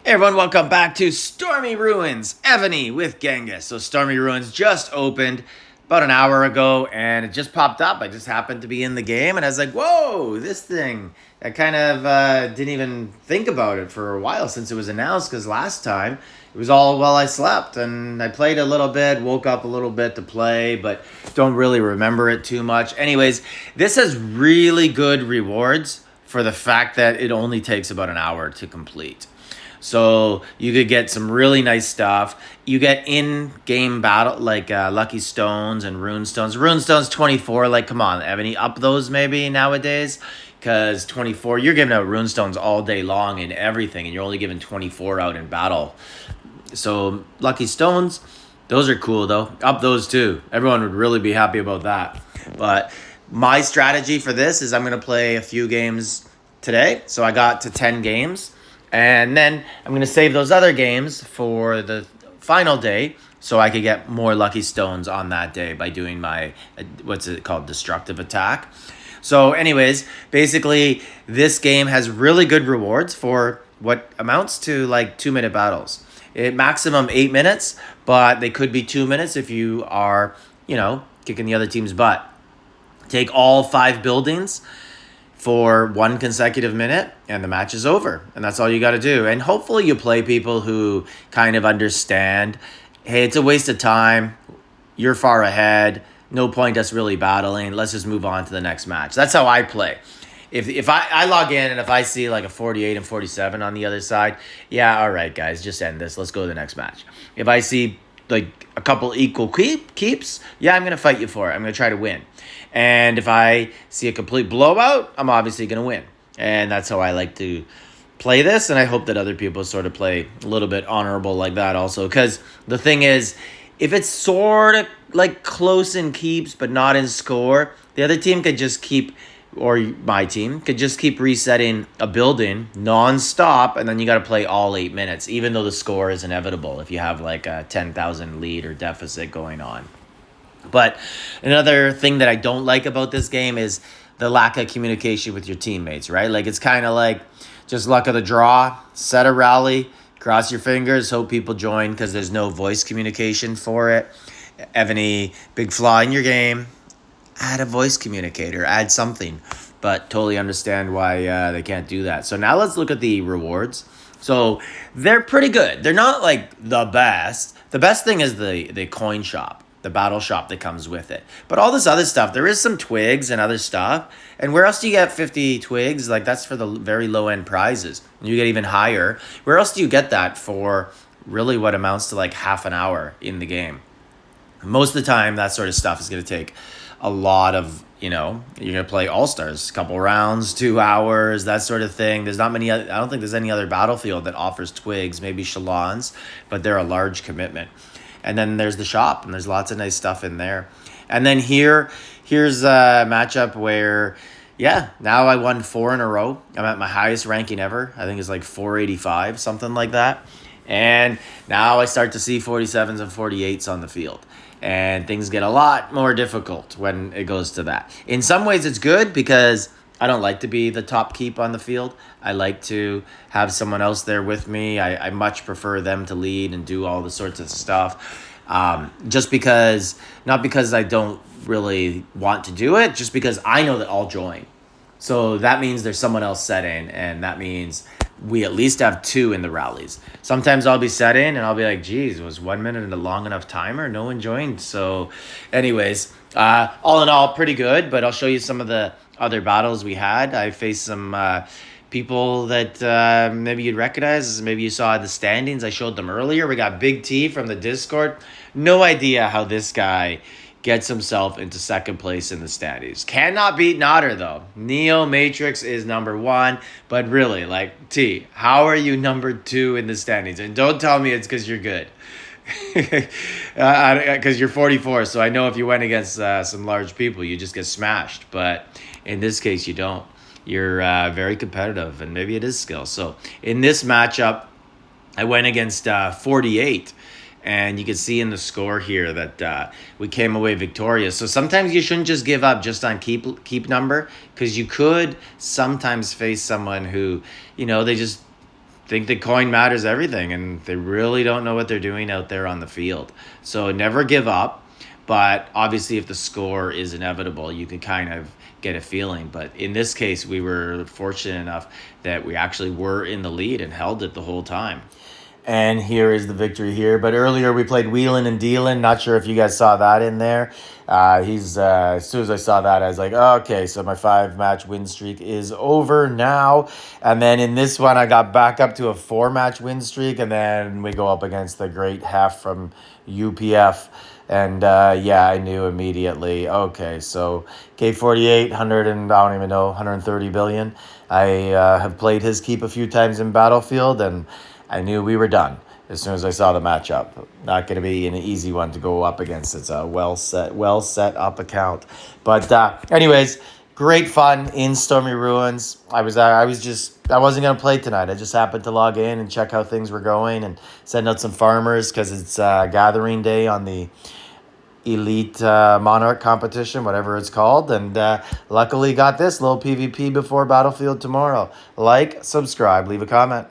Hey everyone, welcome back to Stormy Ruins. Evony with Genghis. So Stormy Ruins just opened about an hour ago and it just popped up. I just happened to be in the game and I was like, whoa, this thing. I kind of didn't even think about it for a while since it was announced, because last time it was all while I slept and I played a little bit, woke up a little bit to play, but don't really remember it too much. Anyways, this has really good rewards for the fact that it only takes about an hour to complete. So you could get some really nice stuff. You get in-game battle, like Lucky Stones and Rune Stones. Rune Stones 24, like, come on, Ebony, up those maybe nowadays? Because 24, you're giving out Rune Stones all day long and everything, and you're only giving 24 out in battle. So Lucky Stones, those are cool, though. Up those, too. Everyone would really be happy about that. But my strategy for this is I'm going to play a few games today. So I got to 10 games. And then I'm going to save those other games for the final day so I could get more Lucky Stones on that day by doing my, what's it called, destructive attack. So anyways, basically this game has really good rewards for what amounts to like 2-minute battles. Maximum 8 minutes, but they could be 2 minutes if you are, kicking the other team's butt. Take all 5 buildings for 1 consecutive minute and the match is over, and that's all you got to do. And hopefully you play people who kind of understand, hey, it's a waste of time, you're far ahead, no point us really battling, let's just move on to the next match. That's how I play. If I log in and if I see like a 48 and 47 on the other side, yeah, all right guys, just end this, let's go to the next match. If I see like a couple equal keeps, yeah, I'm going to fight you for it, I'm going to try to win. And if I see a complete blowout, I'm obviously going to win. And that's how I like to play this. And I hope that other people sort of play a little bit honorable like that also. Because the thing is, if it's sort of like close in keeps but not in score, the other team could just keep, or my team could just keep resetting a building non-stop. And then you got to play all 8 minutes, even though the score is inevitable if you have like a 10,000 lead or deficit going on. But another thing that I don't like about this game is the lack of communication with your teammates, right? Like, it's kind of like just luck of the draw, set a rally, cross your fingers, hope people join, because there's no voice communication for it. Evony, big flaw in your game, add a voice communicator, add something. But totally understand why they can't do that. So now let's look at the rewards. So they're pretty good. They're not like the best. The best thing is the coin shop, the battle shop that comes with it. But all this other stuff, there is some twigs and other stuff. And where else do you get 50 twigs? Like, that's for the very low end prizes. You get even higher. Where else do you get that for really what amounts to like half an hour in the game? Most of the time, that sort of stuff is going to take a lot of, you're going to play All-Stars, a couple rounds, 2 hours, that sort of thing. There's not many, I don't think there's any other Battlefield that offers twigs, maybe Shalons, but they're a large commitment. And then there's the shop, and there's lots of nice stuff in there. And then here's a matchup where, yeah, now I won 4 in a row. I'm at my highest ranking ever. I think it's like 485, something like that. And now I start to see 47s and 48s on the field. And things get a lot more difficult when it goes to that. In some ways, it's good because I don't like to be the top keep on the field. I like to have someone else there with me. I much prefer them to lead and do all the sorts of stuff. Just because, not because I don't really want to do it, just because I know that I'll join. So that means there's someone else set in, and that means we at least have 2 in the rallies. Sometimes I'll be set in and I'll be like, geez, was 1 minute a long enough timer? No one joined. So anyways, all in all, pretty good, but I'll show you some of the other battles we had. I faced some people that maybe you'd recognize, maybe you saw the standings. I showed them earlier. We got Big T from the Discord. No idea how this guy gets himself into second place in the standings. Cannot beat Nodder, though. Neo Matrix is number 1, but really, like, T, how are you number 2 in the standings? And don't tell me it's because you're good. Because you're 44, so I know if you went against some large people, you just get smashed. But in this case, you don't. You're very competitive, and maybe it is skill. So in this matchup, I went against 48. And you can see in the score here that we came away victorious. So sometimes you shouldn't just give up just on keep number, because you could sometimes face someone who, they just think that coin matters everything, and they really don't know what they're doing out there on the field. So never give up. But obviously, if the score is inevitable, you can kind of get a feeling. But in this case, we were fortunate enough that we actually were in the lead and held it the whole time. And here is the victory here. But earlier we played wheeling and dealing. Not sure if you guys saw that in there. As soon as I saw that, I was like, oh, okay, so my 5-match win streak is over now. And then in this one, I got back up to a 4-match win streak. And then we go up against the great Hef from UPF. And yeah, I knew immediately, okay, so K48, 100 and I don't even know, 130 billion. I have played his keep a few times in Battlefield, and I knew we were done as soon as I saw the matchup. Not going to be an easy one to go up against. It's a well set up account. But anyways, great fun in Stormy Ruins. I wasn't going to play tonight. I just happened to log in and check how things were going and send out some farmers because it's gathering day on the Elite Monarch competition, whatever it's called. And luckily got this little PvP before Battlefield tomorrow. Like, subscribe, leave a comment.